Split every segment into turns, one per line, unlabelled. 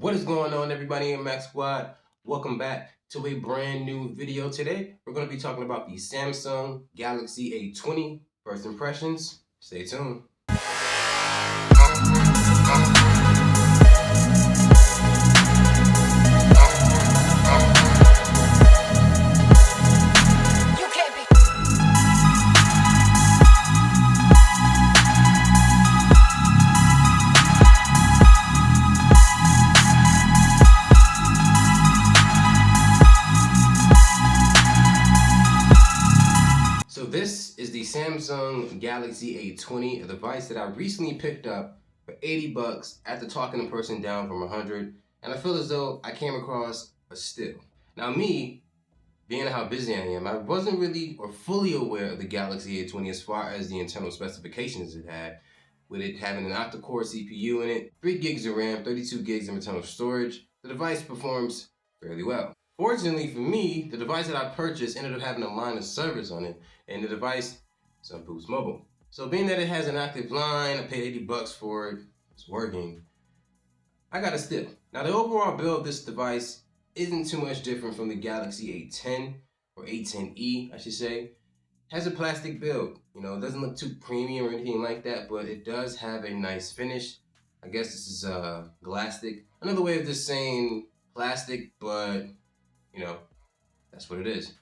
What is going on, everybody in Max Squad? Welcome back to a brand new video. Today, we're going to be talking about the Samsung Galaxy A20 first impressions. Stay tuned. So this is the Samsung Galaxy A20, a device that I recently picked up for 80 bucks after talking a person down from 100, and I feel as though I came across a steal. Now me, being how busy I am, I wasn't really or fully aware of the Galaxy A20 as far as the internal specifications it had, with it having an octa-core CPU in it, 3 gigs of RAM, 32 gigs of internal storage. The device performs fairly well. Fortunately for me, the device that I purchased ended up having a line of service on it, and the device is on Boost Mobile. So being that it has an active line, I paid 80 bucks for it, it's working, I got a steal. Now the overall build of this device isn't too much different from the Galaxy A10, or A10e I should say. It has a plastic build, it doesn't look too premium or anything like that, but it does have a nice finish. I guess this is Glastic. Another way of just saying plastic, but that's what it is.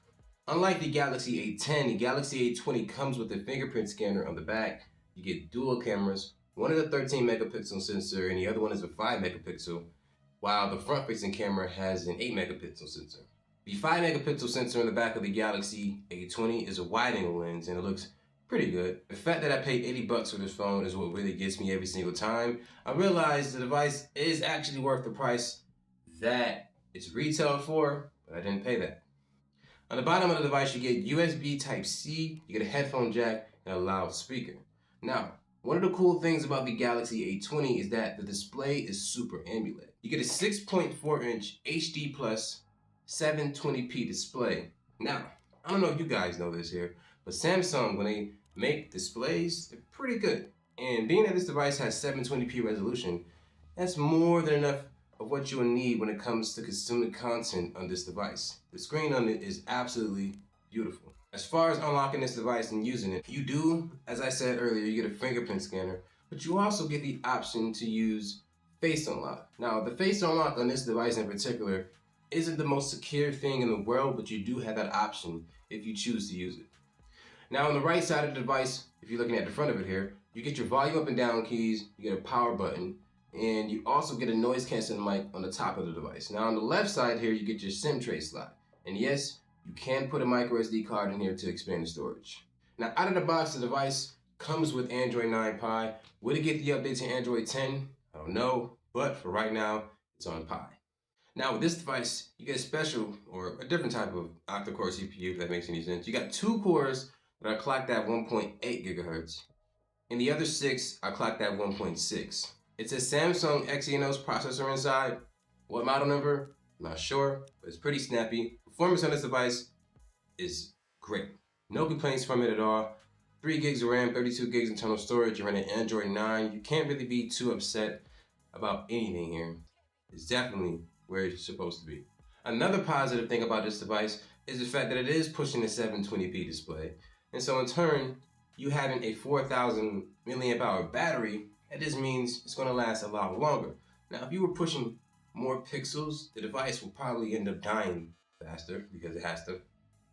Unlike the Galaxy A10, the Galaxy A20 comes with a fingerprint scanner on the back. You get dual cameras. One is a 13 megapixel sensor and the other one is a 5 megapixel, while the front-facing camera has an 8 megapixel sensor. The 5 megapixel sensor in the back of the Galaxy A20 is a wide-angle lens and it looks pretty good. The fact that I paid 80 bucks for this phone is what really gets me every single time. I realized the device is actually worth the price that it's retailed for, but I didn't pay that. On the bottom of the device, you get USB Type-C, you get a headphone jack, and a loudspeaker. Now, one of the cool things about the Galaxy A20 is that the display is super AMOLED. You get a 6.4-inch HD plus 720p display. Now, I don't know if you guys know this here, but Samsung, when they make displays, they're pretty good. And being that this device has 720p resolution, that's more than enough of what you will need when it comes to consuming content on this device. The screen on it is absolutely beautiful. As far as unlocking this device and using it, you do, as I said earlier, you get a fingerprint scanner, but you also get the option to use Face Unlock. Now, the Face Unlock on this device in particular isn't the most secure thing in the world, but you do have that option if you choose to use it. Now, on the right side of the device, if you're looking at the front of it here, you get your volume up and down keys, you get a power button, and you also get a noise canceling mic on the top of the device. Now on the left side here, you get your SIM tray slot. And yes, you can put a micro SD card in here to expand the storage. Now out of the box, the device comes with Android 9 Pie. Will it get the update to Android 10? I don't know, but for right now, it's on Pie. Now with this device, you get a special or a different type of octa-core CPU, if that makes any sense. You got 2 cores that are clocked at 1.8 gigahertz, and the other 6 are clocked at 1.6. It's a Samsung Exynos processor inside. What model number? I'm not sure, but it's pretty snappy. Performance on this device is great. No complaints from it at all. 3 gigs of RAM, 32 gigs internal storage. You're running Android 9. You can't really be too upset about anything here. It's definitely where it's supposed to be. Another positive thing about this device is the fact that it is pushing a 720p display. And so in turn, you having a 4,000 milliamp hour battery, that just means it's going to last a lot longer. Now, if you were pushing more pixels, the device will probably end up dying faster because it has to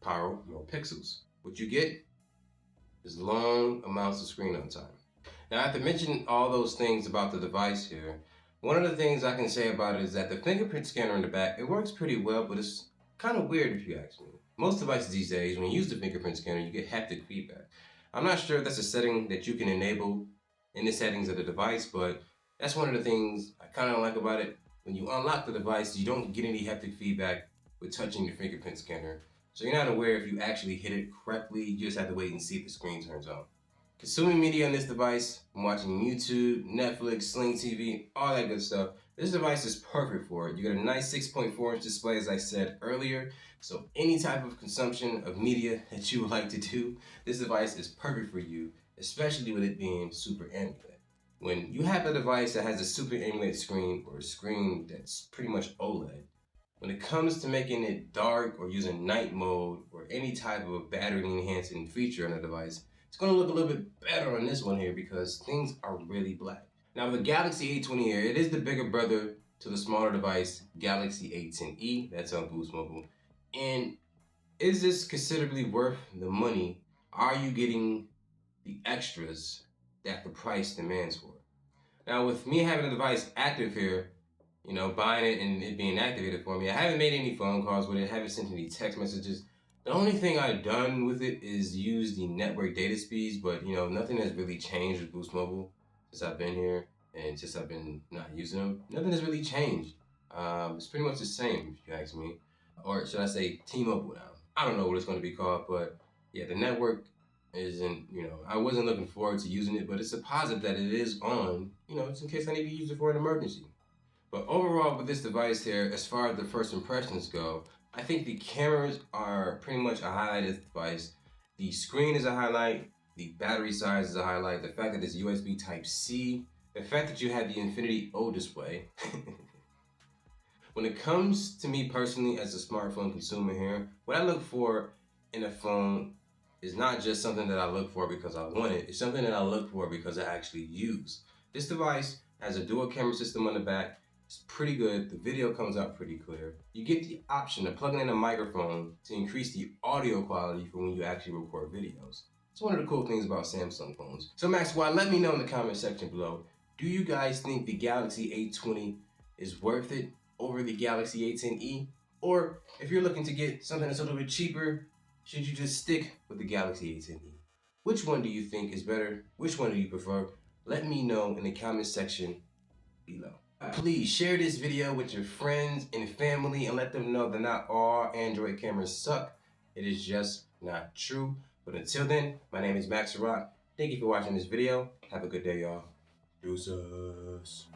power more pixels. What you get is long amounts of screen on time. Now, after mentioning all those things about the device here, one of the things I can say about it is that the fingerprint scanner in the back, it works pretty well, but it's kind of weird if you ask me. Most devices these days, when you use the fingerprint scanner, you get haptic feedback. I'm not sure if that's a setting that you can enable in the settings of the device, but that's one of the things I kind of like about it. When you unlock the device, you don't get any haptic feedback with touching your fingerprint scanner. So you're not aware if you actually hit it correctly, you just have to wait and see if the screen turns on. Consuming media on this device, I'm watching YouTube, Netflix, Sling TV, all that good stuff. This device is perfect for it. You get a nice 6.4-inch display, as I said earlier. So any type of consumption of media that you would like to do, this device is perfect for you, especially with it being super AMOLED. When you have a device that has a super AMOLED screen or a screen that's pretty much OLED, when it comes to making it dark or using night mode or any type of a battery enhancing feature on the device, it's going to look a little bit better on this one here because things are really black. Now with the Galaxy A20 here, it is the bigger brother to the smaller device, Galaxy A10e, that's on Boost Mobile. And is this considerably worth the money? Are you getting the extras that the price demands for? Now with me having the device active here, you know, buying it and it being activated for me, I haven't made any phone calls with it, haven't sent any text messages. The only thing I've done with it is use the network data speeds, but you know, nothing has really changed with Boost Mobile since I've been here and since I've been not using them. Nothing has really changed. It's pretty much the same, if you ask me. Or should I say T-Mobile now? I don't know what it's going to be called, but yeah, the network isn't, you know, I wasn't looking forward to using it, but it's a positive that it is on, you know, just in case I need to use it for an emergency. But overall with this device here, as far as the first impressions go, I think the cameras are pretty much a highlight of this device. The screen is a highlight, the battery size is a highlight, the fact that it's USB Type-C, the fact that you have the Infinity O display. When it comes to me personally as a smartphone consumer here, what I look for in a phone is not just something that I look for because I want it, it's something that I look for because I actually use. This device has a dual camera system on the back. It's pretty good. The video comes out pretty clear. You get the option of plugging in a microphone to increase the audio quality for when you actually record videos. It's one of the cool things about Samsung phones. So Maxwell, let me know in the comment section below. Do you guys think the Galaxy A20 is worth it over the Galaxy A10e? Or if you're looking to get something that's a little bit cheaper, should you just stick with the Galaxy A10e? Which one do you think is better? Which one do you prefer? Let me know in the comment section below. Please share this video with your friends and family and let them know that not all Android cameras suck. It is just not true. But until then, my name is Max Rock. Thank you for watching this video. Have a good day, y'all. Deuces.